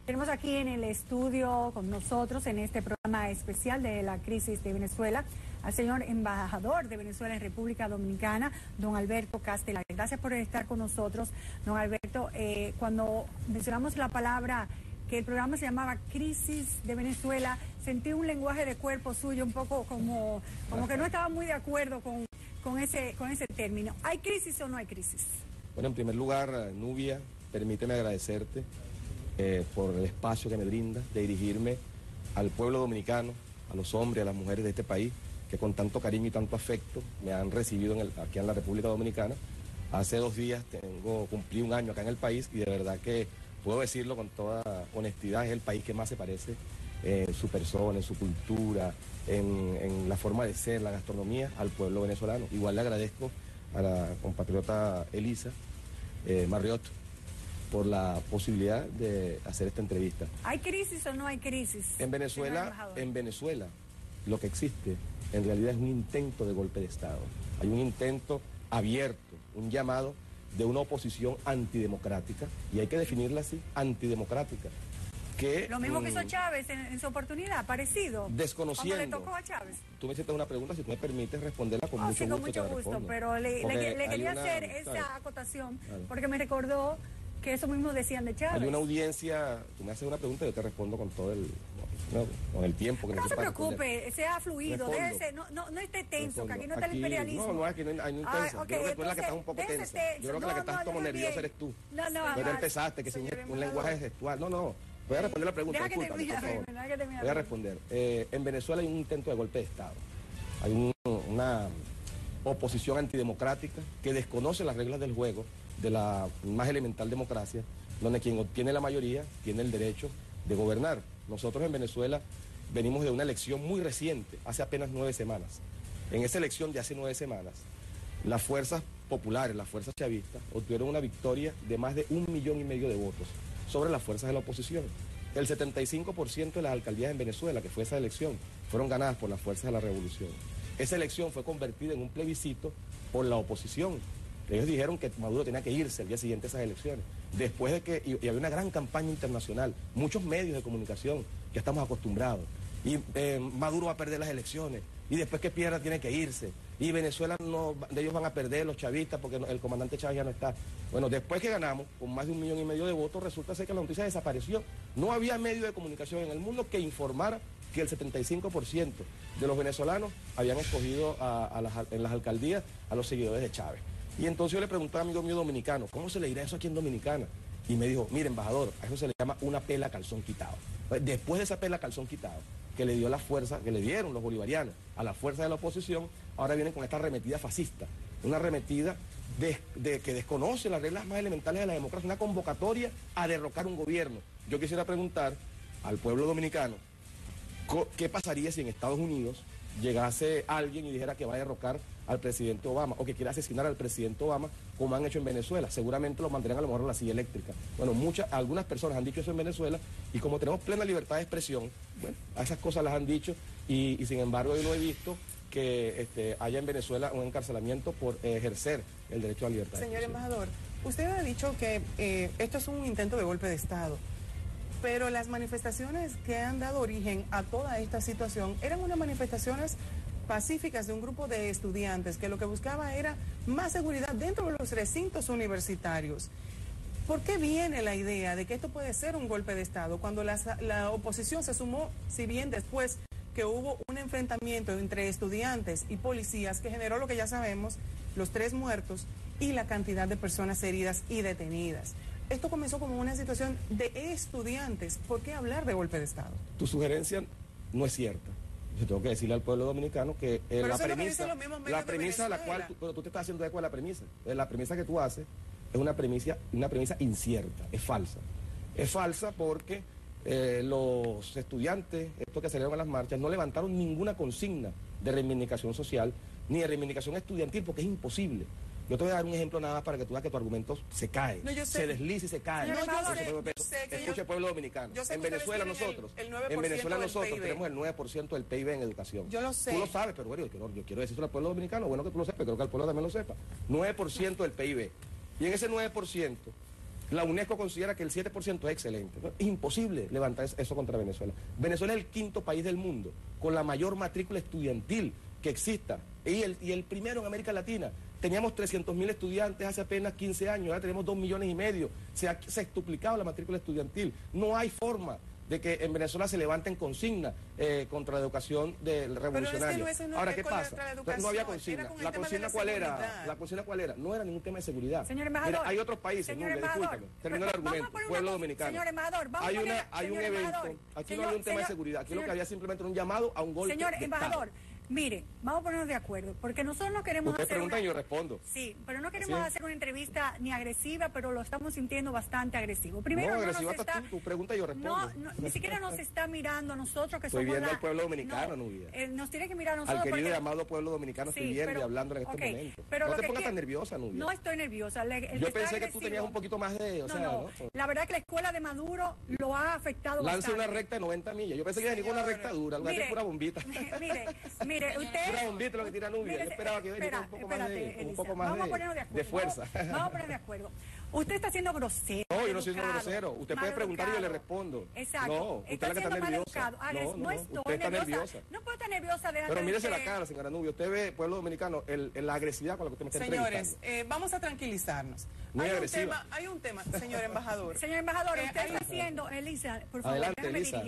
Tenemos aquí en el estudio con nosotros, en este programa especial de la crisis de Venezuela, al señor embajador de Venezuela en República Dominicana, don Alberto Castelar. Gracias por estar con nosotros, don Alberto. Cuando mencionamos la palabra, que el programa se llamaba Crisis de Venezuela, sentí un lenguaje de cuerpo suyo un poco como que no estaba muy de acuerdo con ese término. ¿Hay crisis o no hay crisis? Bueno, en primer lugar, Nubia, permíteme agradecerte por el espacio que me brinda de dirigirme al pueblo dominicano, a los hombres, a las mujeres de este país, que con tanto cariño y tanto afecto me han recibido aquí en la República Dominicana. Hace 2 días cumplí 1 año acá en el país y de verdad que puedo decirlo con toda honestidad, es el país que más se parece en su persona, en su cultura, en la forma de ser, la gastronomía, al pueblo venezolano. Igual le agradezco a la compatriota Elisa Marriott por la posibilidad de hacer esta entrevista. ¿Hay crisis o no hay crisis? En Venezuela, lo que existe en realidad es un intento de golpe de Estado. Hay un intento abierto, un llamado de una oposición antidemocrática, y hay que definirla así, antidemocrática. Lo mismo que hizo Chávez en su oportunidad, parecido. Desconociendo. Cuando le tocó a Chávez. Tú me hiciste una pregunta, si tú me permites responderla con mucho sí, gusto. Con mucho gusto, pero le quería hacer esa acotación, porque me recordó que eso mismo decían de Chávez. Hay una audiencia, tú me haces una pregunta y yo te respondo con todo el tiempo que no se preocupe, sea fluido, no esté tenso, que aquí no está el imperialismo. Aquí no hay intensa. Okay, yo creo que tú eres la que estás un poco tensa. Yo creo que la que estás como nerviosa eres tú. Tú empezaste, que sin un lenguaje gestual. Voy a responder la pregunta, discúlpame, por favor. Voy a responder. En Venezuela hay un intento de golpe de Estado. Hay una oposición antidemocrática que desconoce las reglas del juego de la más elemental democracia, donde quien obtiene la mayoría tiene el derecho de gobernar. Nosotros en Venezuela venimos de una elección muy reciente, hace apenas 9 semanas. En esa elección de hace 9 semanas, las fuerzas populares, las fuerzas chavistas, obtuvieron una victoria de más de 1,5 millones de votos sobre las fuerzas de la oposición. El 75% de las alcaldías en Venezuela, que fue esa elección, fueron ganadas por las fuerzas de la revolución. Esa elección fue convertida en un plebiscito por la oposición. Ellos dijeron que Maduro tenía que irse el día siguiente a esas elecciones. Después de que, y había una gran campaña internacional, muchos medios de comunicación que estamos acostumbrados. Y Maduro va a perder las elecciones, y después que pierda tiene que irse. Y Venezuela, ellos van a perder, los chavistas, porque el comandante Chávez ya no está. Bueno, después que ganamos, con más de 1,5 millones de votos, resulta ser que la noticia desapareció. No había medio de comunicación en el mundo que informara que el 75% de los venezolanos habían escogido en las alcaldías a los seguidores de Chávez. Y entonces yo le pregunté a un amigo mío dominicano, ¿cómo se le dirá eso aquí en Dominicana? Y me dijo, mire, embajador, a eso se le llama una pela calzón quitado. Después de esa pela calzón quitado, que le dio la fuerza, que le dieron los bolivarianos a la fuerza de la oposición, ahora vienen con esta arremetida fascista, una arremetida que desconoce las reglas más elementales de la democracia, una convocatoria a derrocar un gobierno. Yo quisiera preguntar al pueblo dominicano, ¿qué pasaría si en Estados Unidos llegase alguien y dijera que va a derrocar al presidente Obama o que quiera asesinar al presidente Obama, como han hecho en Venezuela? Seguramente lo mandarían a lo mejor en la silla eléctrica. Bueno, algunas personas han dicho eso en Venezuela, y como tenemos plena libertad de expresión, bueno, a esas cosas las han dicho, y sin embargo yo no he visto que haya en Venezuela un encarcelamiento por ejercer el derecho a la libertad. Señor embajador, usted ha dicho que esto es un intento de golpe de Estado, pero las manifestaciones que han dado origen a toda esta situación eran unas manifestaciones pacíficas de un grupo de estudiantes que lo que buscaba era más seguridad dentro de los recintos universitarios. ¿Por qué viene la idea de que esto puede ser un golpe de Estado cuando la oposición se sumó, si bien después que hubo un enfrentamiento entre estudiantes y policías que generó lo que ya sabemos, los 3 muertos y la cantidad de personas heridas y detenidas? Esto comenzó como una situación de estudiantes. ¿Por qué hablar de golpe de Estado? Tu sugerencia no es cierta. Yo tengo que decirle al pueblo dominicano que la premisa a la cual pero tú te estás haciendo eco de la premisa. La premisa que tú haces es una premisa incierta, es falsa. Es falsa porque los estudiantes, estos que salieron a las marchas, no levantaron ninguna consigna de reivindicación social ni de reivindicación estudiantil, porque es imposible. Yo te voy a dar un ejemplo nada más para que tú veas que tu argumento se cae, se desliza y se cae. Escuche, pueblo dominicano. En Venezuela nosotros tenemos el 9% del PIB en educación. Yo lo sé. Tú lo sabes, pero bueno, yo quiero decirlo al pueblo dominicano, bueno que tú lo sepas, creo que el pueblo también lo sepa. 9% del PIB. Y en ese 9%, La UNESCO considera que el 7% es excelente. Es imposible levantar eso contra Venezuela. Venezuela es el quinto país del mundo con la mayor matrícula estudiantil que exista. Y el primero en América Latina. Teníamos 300.000 estudiantes hace apenas 15 años, ahora tenemos 2,5 millones. Se ha sextuplicado la matrícula estudiantil. No hay forma de que en Venezuela se levanten consignas contra la educación revolucionaria. Pero es que no ahora, ¿qué pasa? No había consigna. ¿La consigna cuál era? ¿La consigna cuál era? No era ningún tema de seguridad. Señor embajador. Mira, hay otros países, discúlpeme, termino el argumento, pueblo dominicano. Señor embajador, hay un evento, aquí no había un tema de seguridad, aquí lo que había simplemente un llamado a un golpe Señor de embajador, Estado. Mire, vamos a ponernos de acuerdo, porque nosotros no queremos Usted hacer pregunta y yo respondo. Sí, pero no queremos hacer una entrevista ni agresiva, pero lo estamos sintiendo bastante agresivo. Primero, no, agresivo hasta tú pregunta y yo respondo. No, ni siquiera nos está mirando a nosotros que estoy somos viendo al pueblo dominicano, Nubia. Nos tiene que mirar a nosotros. Al querido y amado pueblo dominicano estoy viendo y hablando en este momento. Pero no te pongas tan nerviosa, Nubia. No estoy nerviosa. Yo pensé que tú tenías un poquito más de... La verdad que la escuela de Maduro lo ha afectado bastante. Lance una recta de 90 millas. Yo pensé que era ninguna recta dura, algo de pura bombita. Mire, usted... Lo que tira Nubia. Yo esperaba que venga un poco más de fuerza. Vamos a poner de acuerdo. Usted está siendo grosero. No, yo no soy grosero. Usted puede preguntar y yo le respondo. Exacto. No, usted es la que está nerviosa. No usted está nerviosa. No puedo estar nerviosa de Pero mírese la cara, señora Nubia. Usted ve, pueblo dominicano, la agresividad con la que usted me está entrevistando. Señores, vamos a tranquilizarnos. Hay un tema, señor embajador. Señor embajador, usted está haciendo... Elisa, por favor, adelante, Elisa,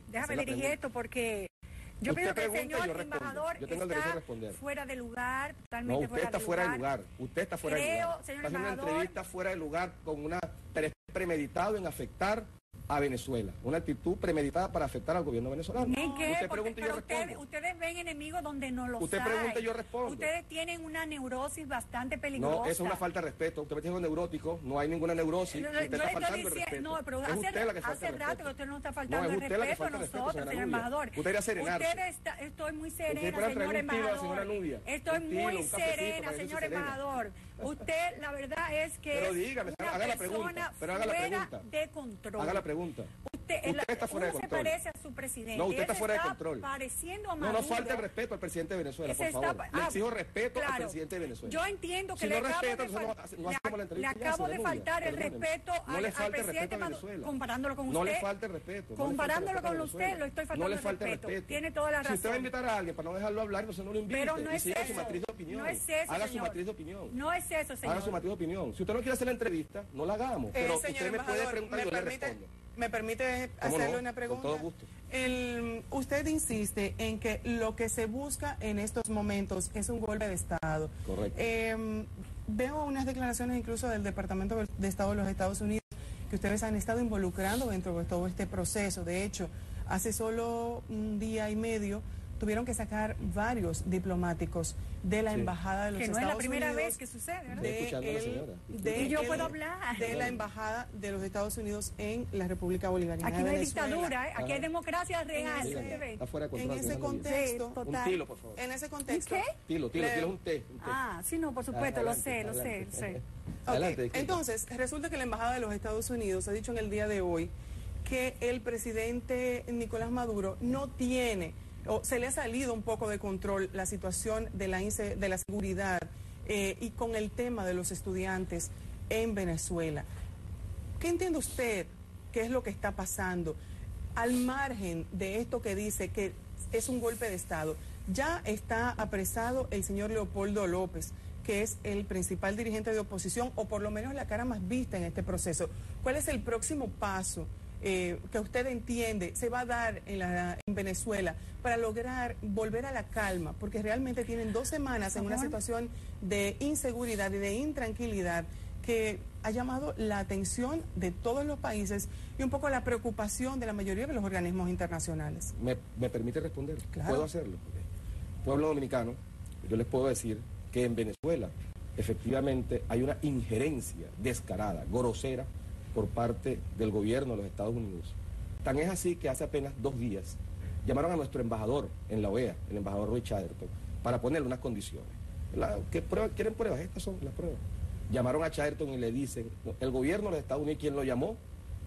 déjame dirigir esto porque... Yo pienso que el señor embajador está fuera de lugar, totalmente fuera de lugar. No, usted está fuera de lugar. Usted está fuera de lugar. Señor está haciendo embajador, una entrevista fuera de lugar con una premeditado en afectar a Venezuela. Una actitud premeditada para afectar al gobierno venezolano. ¿En qué? Usted pregunta y yo respondo. Ustedes ven enemigos donde no lo Usted pregunta y yo respondo. Ustedes tienen una neurosis bastante peligrosa. No, eso es una falta de respeto. Usted me dice neurótico, no hay ninguna neurosis. Usted está faltando el respeto. No, pero es usted la que falta hace el rato que usted no está faltando el respeto a nosotros, señor embajador. Usted irá a serenarse. Estoy muy serena, señor embajador. Estoy muy serena, señor embajador. Usted, la verdad es que pero dígame, haga la pregunta. Pero haga la pregunta. De control. Haga la pregunta. Usted está fuera de control. Se parece a su presidente. No, usted está fuera de control. Pareciendo a Maduro. No falta el respeto al presidente de Venezuela, por favor. Le exijo respeto al presidente de Venezuela. Yo entiendo que si le acabo de faltar el respeto al presidente Maduro. Comparándolo con usted. No le falta el respeto. Comparándolo con usted, lo estoy faltando el respeto. Tiene toda la razón. Si usted va a invitar a alguien para no dejarlo hablar, no lo invite. Pero no es eso. Haga su matriz de opinión. No es eso, haga su matriz de opinión. No es eso, señor. Haga su matriz de opinión. Si usted no quiere hacer la entrevista, no la hagamos. Pero usted me puede preguntar y yo le respondo. ¿Me permite hacerle una pregunta? Con todo gusto. Usted insiste en que lo que se busca en estos momentos es un golpe de Estado. Correcto. Veo unas declaraciones incluso del Departamento de Estado de los Estados Unidos que ustedes han estado involucrando dentro de todo este proceso. De hecho, hace solo un día y medio tuvieron que sacar varios diplomáticos de la embajada de los Estados Unidos. Que no es la primera vez que sucede, ¿verdad? Y yo puedo hablar. De la embajada de los Estados Unidos en la República Bolivariana. Aquí no hay dictadura, aquí hay democracia real. En ese contexto, un tilo, por favor. En ese contexto. ¿Qué? Tilo es un té. Ah, sí, no, por supuesto, lo sé. Okay. Entonces, resulta que la embajada de los Estados Unidos ha dicho en el día de hoy que el presidente Nicolás Maduro no tiene, o se le ha salido un poco de control la situación de la seguridad y con el tema de los estudiantes en Venezuela. ¿Qué entiende usted? ¿Qué es lo que está pasando? Al margen de esto que dice que es un golpe de Estado, ya está apresado el señor Leopoldo López, que es el principal dirigente de oposición, o por lo menos la cara más vista en este proceso. ¿Cuál es el próximo paso que usted entiende se va a dar en Venezuela para lograr volver a la calma? Porque realmente tienen 2 semanas en una situación de inseguridad y de intranquilidad que ha llamado la atención de todos los países y un poco la preocupación de la mayoría de los organismos internacionales. ¿Me permite responder? Claro. ¿Puedo hacerlo? Pueblo dominicano, yo les puedo decir que en Venezuela efectivamente hay una injerencia descarada, grosera, por parte del gobierno de los Estados Unidos. Tan es así que hace apenas 2 días llamaron a nuestro embajador en la OEA, el embajador Roy Chatterton, para ponerle unas condiciones. ¿Quieren pruebas? Estas son las pruebas. Llamaron a Chatterton y le dicen, el gobierno de los Estados Unidos, quien lo llamó,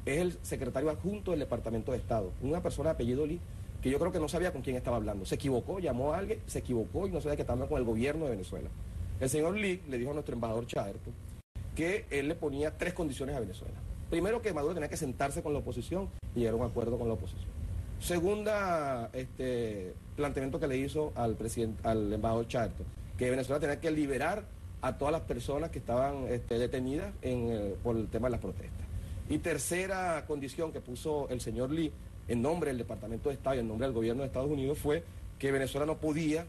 es el secretario adjunto del Departamento de Estado, una persona de apellido Lee, que yo creo que no sabía con quién estaba hablando. Se equivocó, llamó a alguien, se equivocó y no sabía que estaba hablando con el gobierno de Venezuela. El señor Lee le dijo a nuestro embajador Chatterton que él le ponía 3 condiciones a Venezuela. Primero, que Maduro tenía que sentarse con la oposición y llegar a un acuerdo con la oposición. Segunda, planteamiento que le hizo al embajador Charto, que Venezuela tenía que liberar a todas las personas que estaban detenidas por el tema de las protestas. Y tercera condición que puso el señor Lee en nombre del Departamento de Estado y en nombre del gobierno de Estados Unidos fue que Venezuela no podía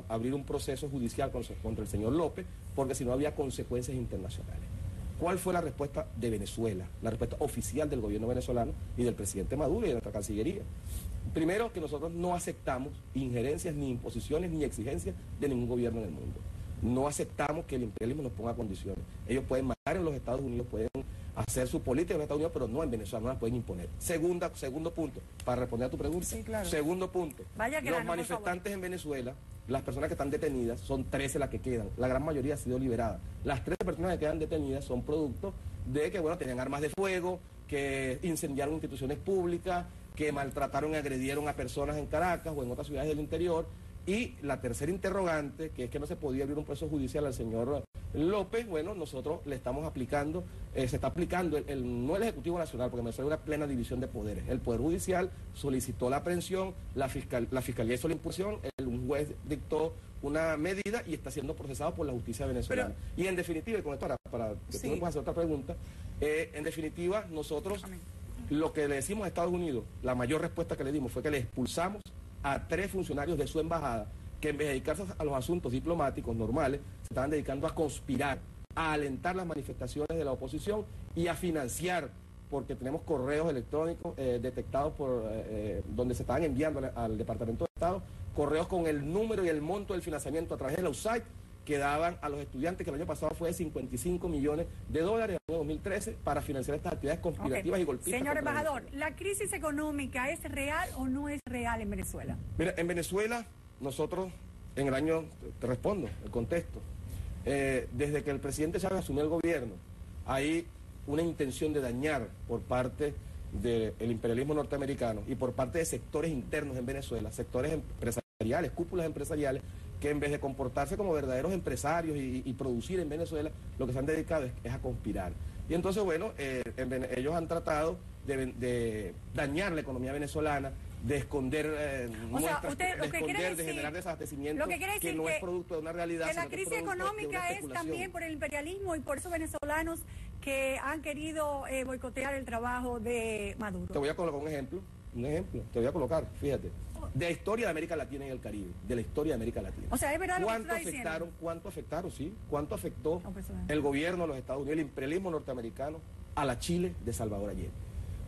abrir un proceso judicial contra el señor López porque si no había consecuencias internacionales. ¿Cuál fue la respuesta de Venezuela? La respuesta oficial del gobierno venezolano y del presidente Maduro y de nuestra Cancillería. Primero, que nosotros no aceptamos injerencias, ni imposiciones, ni exigencias de ningún gobierno en el mundo. No aceptamos que el imperialismo nos ponga condiciones. Ellos pueden mandar en los Estados Unidos, pueden hacer su política en los Estados Unidos, pero no en Venezuela, no las pueden imponer. Segundo punto, para responder a tu pregunta. Sí, claro. Segundo punto, los manifestantes en Venezuela, las personas que están detenidas, son 13 las que quedan. La gran mayoría ha sido liberada. Las 13 personas que quedan detenidas son producto de que, bueno, tenían armas de fuego, que incendiaron instituciones públicas, que maltrataron y agredieron a personas en Caracas o en otras ciudades del interior. Y la tercera interrogante, que es que no se podía abrir un proceso judicial al señor López, bueno, nosotros le estamos aplicando, se está aplicando, no el Ejecutivo Nacional, porque me suena una plena división de poderes. El Poder Judicial solicitó la aprehensión, la Fiscalía hizo la imputación, un juez dictó una medida y está siendo procesado por la justicia venezolana. Y en definitiva, y con esto para que tú me puedas hacer otra pregunta, en definitiva, nosotros lo que le decimos a Estados Unidos, la mayor respuesta que le dimos fue que le expulsamos a 3 funcionarios de su embajada que en vez de dedicarse a los asuntos diplomáticos normales, se estaban dedicando a conspirar, a alentar las manifestaciones de la oposición y a financiar, porque tenemos correos electrónicos detectados por donde se estaban enviando al Departamento de Estado, correos con el número y el monto del financiamiento a través de la USAID que daban a los estudiantes, que el año pasado fue de $55 millones en el año 2013 para financiar estas actividades conspirativas y golpistas. Señor embajador, ¿la crisis económica es real o no es real en Venezuela? Mira, en Venezuela, nosotros, en el año, te respondo, el contexto, desde que el presidente Chávez asumió el gobierno, hay una intención de dañar por parte del imperialismo norteamericano y por parte de sectores internos en Venezuela, sectores empresariales, cúpulas empresariales, que en vez de comportarse como verdaderos empresarios y producir en Venezuela, lo que se han dedicado es a conspirar. Y entonces, bueno, ellos han tratado de dañar la economía venezolana, de esconder de generar desabastecimiento, que no es producto de una realidad. Que la crisis económica es también por el imperialismo y por esos venezolanos que han querido boicotear el trabajo de Maduro. Te voy a colocar un ejemplo, te voy a colocar, fíjate, de la historia de América Latina y el Caribe, de la historia de América Latina. O sea, es verdad lo que ¿Cuánto afectó el gobierno de los Estados Unidos, el imperialismo norteamericano, a la Chile de Salvador Allende?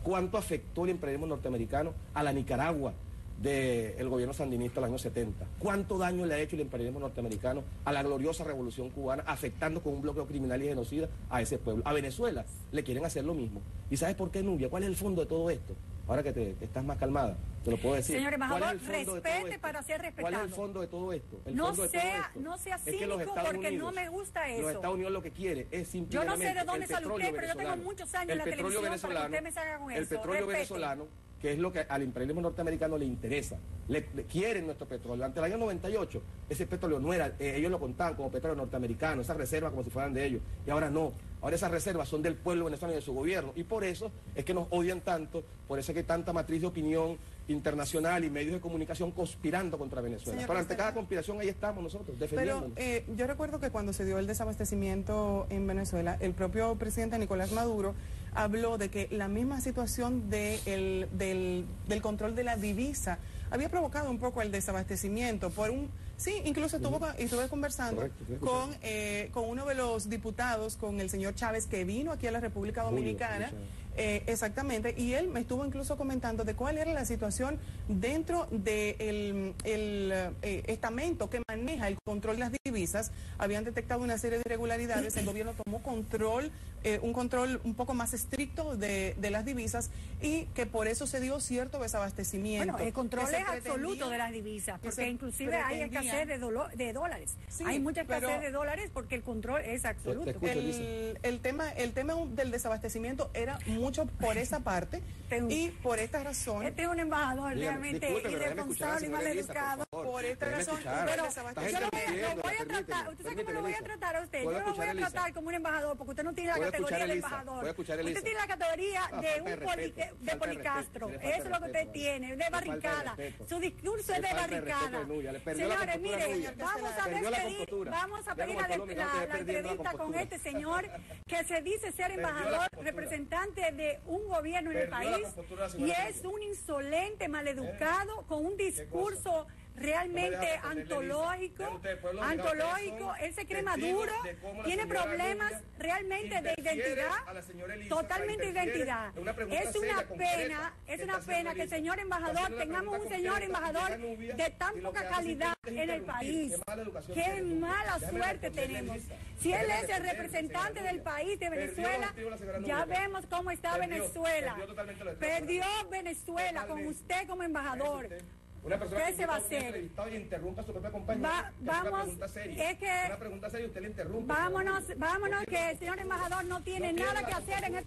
¿Cuánto afectó el imperialismo norteamericano a la Nicaragua del gobierno sandinista en los años 70? ¿Cuánto daño le ha hecho el imperialismo norteamericano a la gloriosa revolución cubana, afectando con un bloqueo criminal y genocida a ese pueblo? A Venezuela le quieren hacer lo mismo. ¿Y sabes por qué, Nubia? ¿Cuál es el fondo de todo esto? Ahora que estás más calmada, te lo puedo decir. Señor embajador, respete para ser respetado. ¿Cuál es el fondo de todo esto? No sea cínico, porque no me gusta eso. Los Estados Unidos lo que quiere es simplemente... Yo no sé de dónde sale usted, pero yo tengo muchos años en la televisión para que usted me salga con eso. El petróleo venezolano, que es lo que al imperialismo norteamericano le interesa. Le quieren nuestro petróleo. Ante el año 98, ese petróleo no era, ellos lo contaban como petróleo norteamericano, esas reservas como si fueran de ellos. Y ahora no. Ahora esas reservas son del pueblo venezolano y de su gobierno. Y por eso es que nos odian tanto, por eso es que hay tanta matriz de opinión internacional y medios de comunicación conspirando contra Venezuela. Pero ante cada conspiración ahí estamos nosotros, defendiéndonos. Pero yo recuerdo que cuando se dio el desabastecimiento en Venezuela, el propio presidente Nicolás Maduro habló de que la misma situación del control de la divisa había provocado un poco el desabastecimiento por un... Sí, incluso estuve conversando con uno de los diputados, con el señor Chávez, que vino aquí a la República Dominicana. Exactamente, y él me estuvo incluso comentando de cuál era la situación dentro del estamento que maneja el control de las divisas. Habían detectado una serie de irregularidades, el gobierno tomó control, un control un poco más estricto de las divisas y que por eso se dio cierto desabastecimiento. Bueno, el control es absoluto de las divisas, porque inclusive hay escasez de dólares. Sí, hay mucha escasez de dólares porque el control es absoluto. El tema del desabastecimiento era mucho por esa parte y por esta razón. Este es un embajador realmente irresponsable y mal educado. Por esta razón, pero yo lo voy a tratar, usted sabe cómo lo voy a tratar a usted. Yo no lo voy a tratar como un embajador, porque usted no tiene la categoría de embajador. Usted tiene la categoría de Policastro. Eso es lo que usted tiene, de barricada. Su discurso es de barricada. Señores, mire, vamos a pedir la entrevista con este señor que se dice ser embajador, representante de un gobierno en el país, y es un insolente, maleducado, con un discurso realmente antológico, él se cree maduro, tiene problemas realmente de identidad, totalmente de identidad. Es una pena que el señor embajador, tengamos un señor embajador de tan poca calidad en el país. Qué mala suerte tenemos. Si él es el representante del país de Venezuela, ya vemos cómo está Venezuela. Perdió Venezuela con usted como embajador. Una persona ¿qué se va a hacer? Y interrumpa a su propia compañera. Vamos, es que una pregunta seria, usted le interrumpe. Vámonos, que el señor embajador no tiene nada que hacer en el...